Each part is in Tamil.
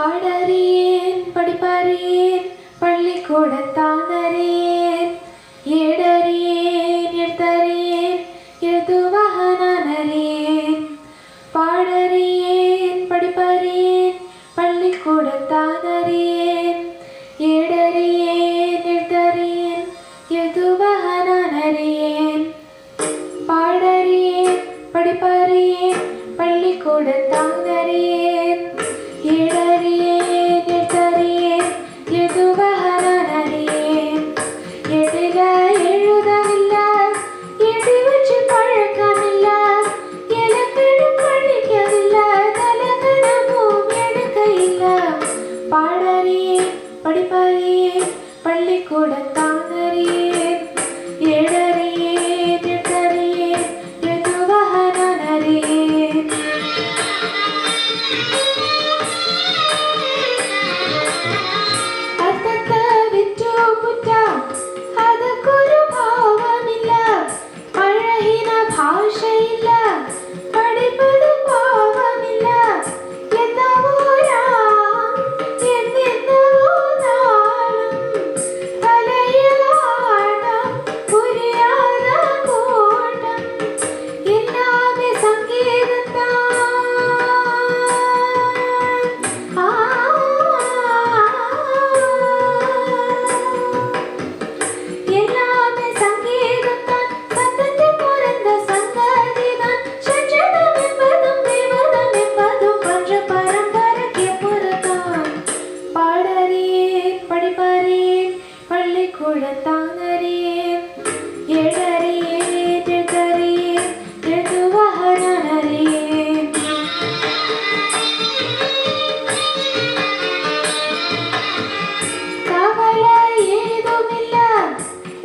பாடறியேன் படிப்பறியேன் பள்ளிக்கூடத்தானறியேன் ஏடறியேன் எழுத்தறியேன் எழுதுவக நானறியேன் பாடறியேன் படிப்பறியேன் பள்ளிக்கூடத்தானறியேன் ஏடறியேன் எழுத்தறியேன் எழுதுவக நானறியேன் பாடறியேன் படிப்பறியேன் பள்ளிக்கூடத்தானறியேன் ஏடறியேன் எழுத்தறியேன் எழுதுவக நானறியேன் எழுத எழுதவில்ல எழுதி வச்சு பழக்கமில்ல இலக்கணம் படிக்கவில்ல தலகணமும் எடுக்க இல்ல பாடறியேன் படிப்பறியேன் பள்ளிக்கூடத்தானறியேன் ஏடறியேன் எழுத்தறியேன் எழுதுவக நானறியேன் அர்த்தத்தை விட்டு புட்டா ಅದಕ್ಕೊಂದು ಭಾವವಿಲ್ಲ ಪಳಹಿನ ಭಾಷೆ ಇಲ್ಲ படிப்பது பாவமில்ல என்னவோரா என்னென்னவோ நாளும் தலையாடம் புரியாத கூட்டம் எல்லாமே சங்கீதத்தான் எல்லாமே சங்கீதத்தான் சத்தத்தில் பிறந்த சங்கதிதான் சஞ்சலம் என்பதும் தேவதம் என்பதும் பஞ்ச பரம்பரைக்கு புறத்தான் பாடறியேன் படிப்பறியேன் பள்ளிக்கூடத்தானறியேன் ஏடறியேன் எழுத்தறியேன் எழுதுவக நானறியேன் கவலை ஏதுமில்ல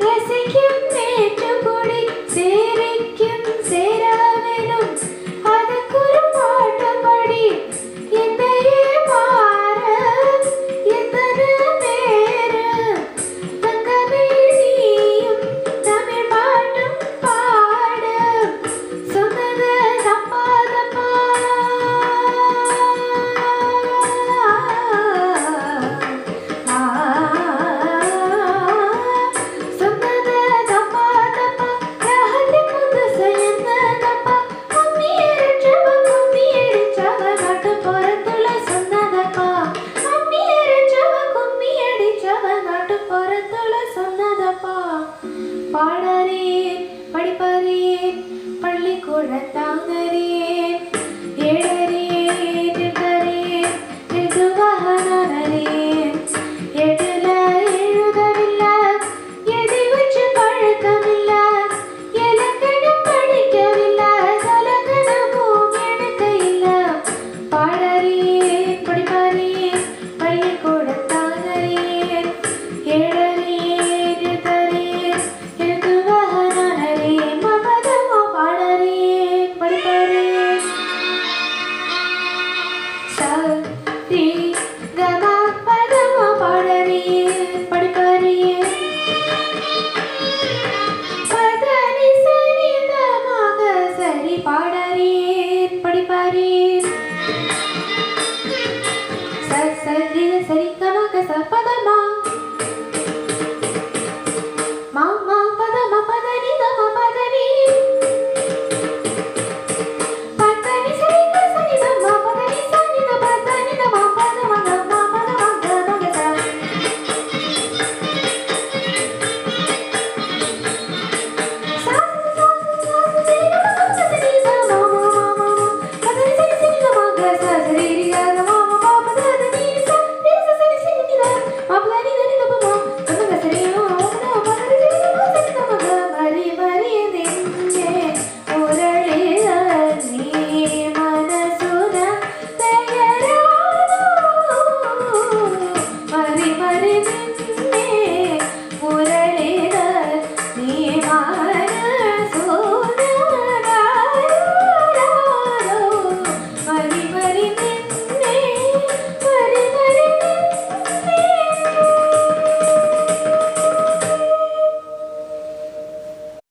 ரசிக்கும் நேற்றுக்குடி சேரிக்கும் சேரவேனும் அதுக்குரு பாட்டபடி என்னையே பார எத்தனை பேரு தங்கமே நீயும் தமிழ் பாட்டும் பாடு சொன்னது தப்பாதப்பா சொன்னது தப்பாதப்பா ரகத்தை புதுசு என்னதப்பா கும்மி அடிச்சவ நாட்டு புறத்துல சொன்னதப்பா கும்மி அடிச்சவ நாட்டு புறத்துல சொன்னதப்பா பாடறியேன் படிப்பறியேன் பள்ளிக்கூடத்தான்